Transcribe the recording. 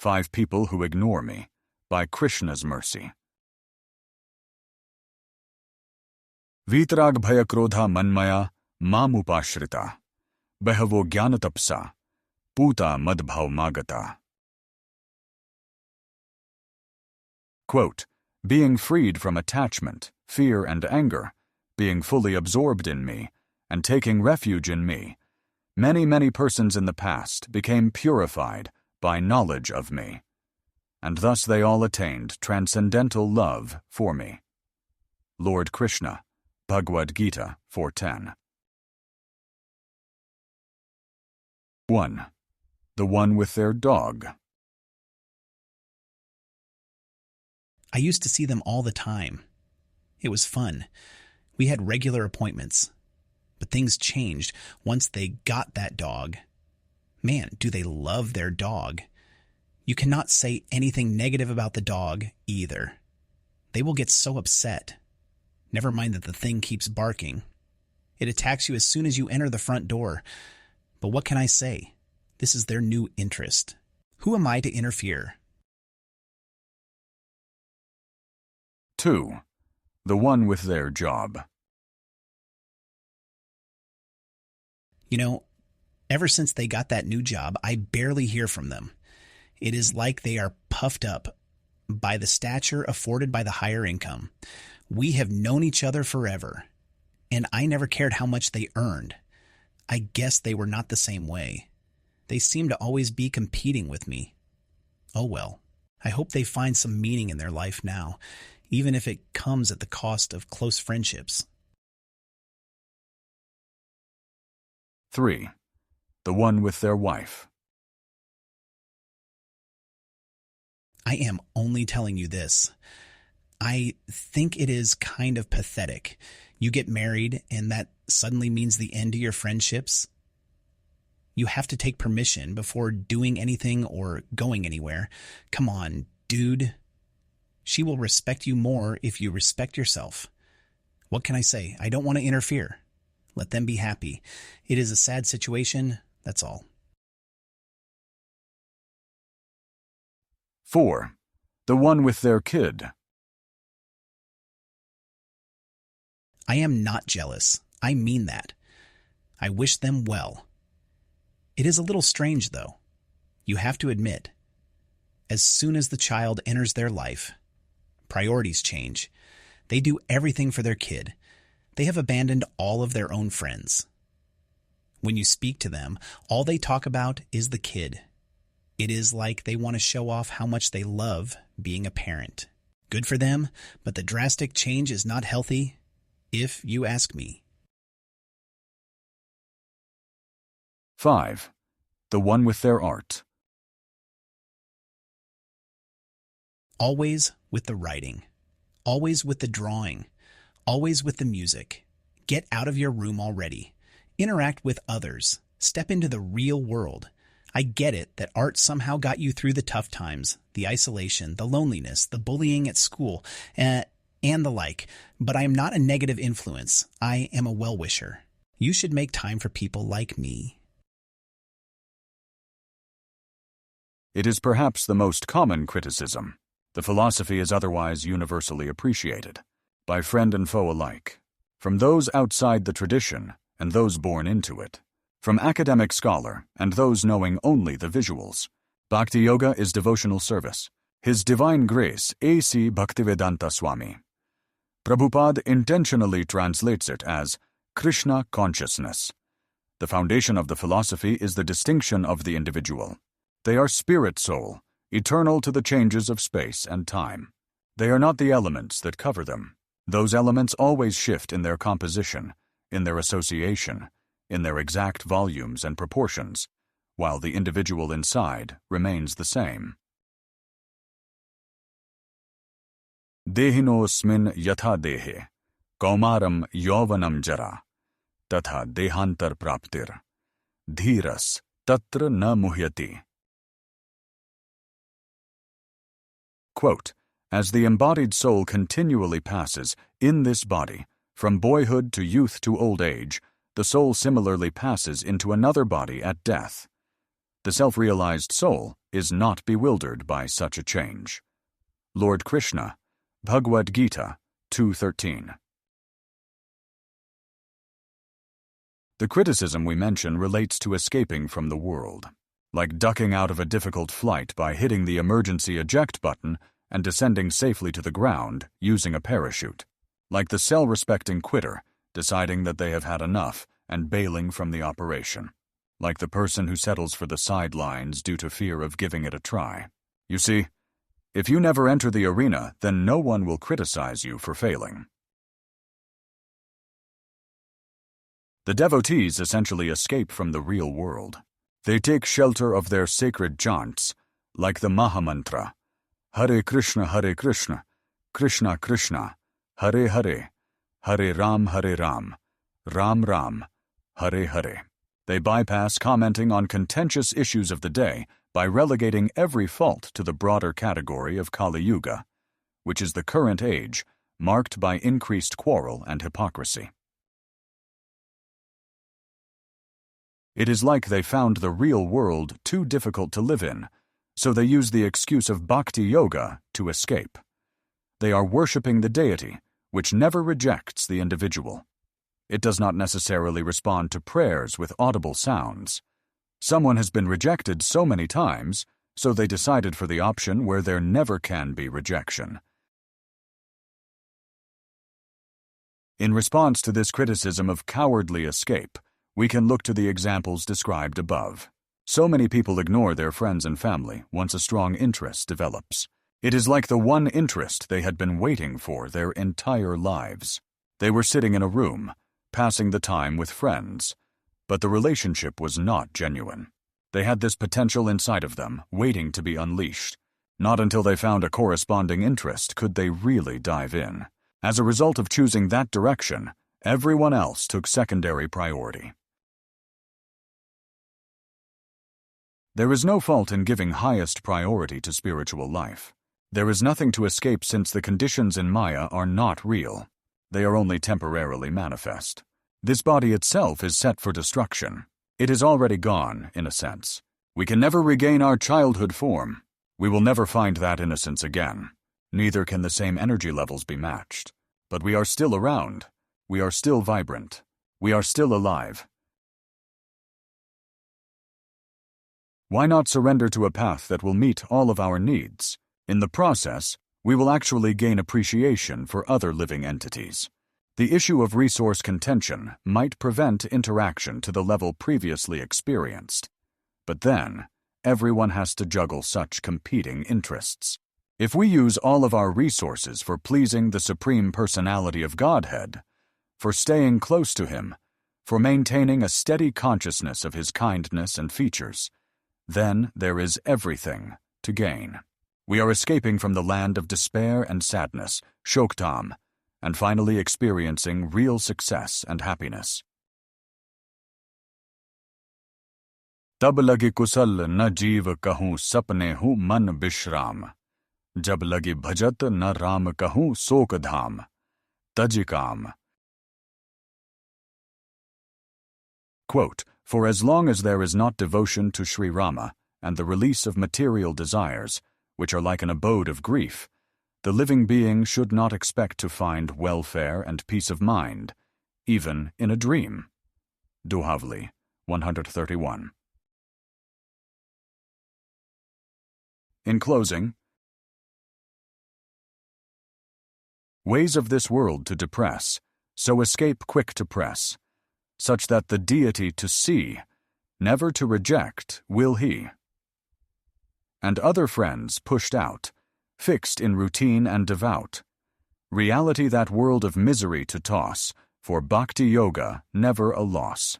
5 people who ignore me, by Krishna's mercy. Vitrag bhaya krodha manmaya mamupashrita, behavo jnanatapsa, puta madbhav magata. Quote, being freed from attachment, fear, and anger, being fully absorbed in me, and taking refuge in me, many persons in the past became purified by knowledge of me, and thus they all attained transcendental love for me. Lord Krishna, Bhagavad-gita 4:10. 1. The one with their dog. I used to see them all the time. It was fun. We had regular appointments. But things changed once they got that dog. Man, do they love their dog. You cannot say anything negative about the dog either. They will get so upset. Never mind that the thing keeps barking. It attacks you as soon as you enter the front door. But what can I say? This is their new interest. Who am I to interfere? 2. The one with their job. You know, ever since they got that new job, I barely hear from them. It is like they are puffed up by the stature afforded by the higher income. We have known each other forever, and I never cared how much they earned. I guess they were not the same way. They seem to always be competing with me. Oh well, I hope they find some meaning in their life now, even if it comes at the cost of close friendships. 3. The one with their wife. I am only telling you this. I think it is kind of pathetic. You get married and that suddenly means the end to your friendships. You have to take permission before doing anything or going anywhere. Come on, dude. She will respect you more if you respect yourself. What can I say? I don't want to interfere. Let them be happy. It is a sad situation, that's all. 4. The one with their kid. I am not jealous. I mean that. I wish them well. It is a little strange, though. You have to admit, as soon as the child enters their life, priorities change. They do everything for their kid. They have abandoned all of their own friends. When you speak to them, all they talk about is the kid. It is like they want to show off how much they love being a parent. Good for them, but the drastic change is not healthy, if you ask me. 5. The one with their art. Always with the writing. Always with the drawing. Always with the music. Get out of your room already. Interact with others. Step into the real world. I get it that art somehow got you through the tough times, the isolation, the loneliness, the bullying at school, and the like, but I am not a negative influence. I am a well-wisher. You should make time for people like me. It is perhaps the most common criticism. The philosophy is otherwise universally appreciated, by friend and foe alike, from those outside the tradition and those born into it, from academic scholar and those knowing only the visuals. Bhakti Yoga is devotional service. His Divine Grace, A.C. Bhaktivedanta Swami. Prabhupada intentionally translates it as Krishna consciousness. The foundation of the philosophy is the distinction of the individual. They are spirit soul, eternal to the changes of space and time. They are not the elements that cover them. Those elements always shift in their composition, in their association, in their exact volumes and proportions, while the individual inside remains the same. Dehinosmin yatha dehe, kaumaram yauvanam jara, tatha dehantar praptir, dhiras tatra na muhyati. Quote, as the embodied soul continually passes in this body, from boyhood to youth to old age, the soul similarly passes into another body at death. The self-realized soul is not bewildered by such a change. Lord Krishna, Bhagavad-gita 2:13. The criticism we mention relates to escaping from the world, like ducking out of a difficult flight by hitting the emergency eject button and descending safely to the ground using a parachute, like the self-respecting quitter deciding that they have had enough and bailing from the operation, like the person who settles for the sidelines due to fear of giving it a try. You see, if you never enter the arena, then no one will criticize you for failing. The devotees essentially escape from the real world. They take shelter of their sacred chants, like the Mahamantra, Hare Krishna, Krishna Krishna, Hare Hare, Hare Ram, Ram Ram, Hare Hare. They bypass commenting on contentious issues of the day by relegating every fault to the broader category of Kali Yuga, which is the current age marked by increased quarrel and hypocrisy. It is like they found the real world too difficult to live in, so they use the excuse of bhakti yoga to escape. They are worshipping the deity, which never rejects the individual. It does not necessarily respond to prayers with audible sounds. Someone has been rejected so many times, so they decided for the option where there never can be rejection. In response to this criticism of cowardly escape, we can look to the examples described above. So many people ignore their friends and family once a strong interest develops. It is like the one interest they had been waiting for their entire lives. They were sitting in a room, passing the time with friends, but the relationship was not genuine. They had this potential inside of them, waiting to be unleashed. Not until they found a corresponding interest could they really dive in. As a result of choosing that direction, everyone else took secondary priority. There is no fault in giving highest priority to spiritual life. There is nothing to escape since the conditions in Maya are not real. They are only temporarily manifest. This body itself is set for destruction. It is already gone, in a sense. We can never regain our childhood form. We will never find that innocence again. Neither can the same energy levels be matched. But we are still around. We are still vibrant. We are still alive. Why not surrender to a path that will meet all of our needs? In the process, we will actually gain appreciation for other living entities. The issue of resource contention might prevent interaction to the level previously experienced. But then, everyone has to juggle such competing interests. If we use all of our resources for pleasing the Supreme Personality of Godhead, for staying close to Him, for maintaining a steady consciousness of His kindness and features, then there is everything to gain. We are escaping from the land of despair and sadness, Shoktam, and finally experiencing real success and happiness. तब लगी कुशल न जीव कहूँ सपने हूँ मन विश्राम जब लगी भजत न राम कहूँ शोक धाम तज काम. Quote, for as long as there is not devotion to Sri Rama and the release of material desires, which are like an abode of grief, the living being should not expect to find welfare and peace of mind, even in a dream. Dohavli, 131. In closing, ways of this world to depress, so escape quick to press, such that the deity to see, never to reject, will he. And other friends pushed out, fixed in routine and devout. Reality that world of misery to toss, for bhakti yoga never a loss.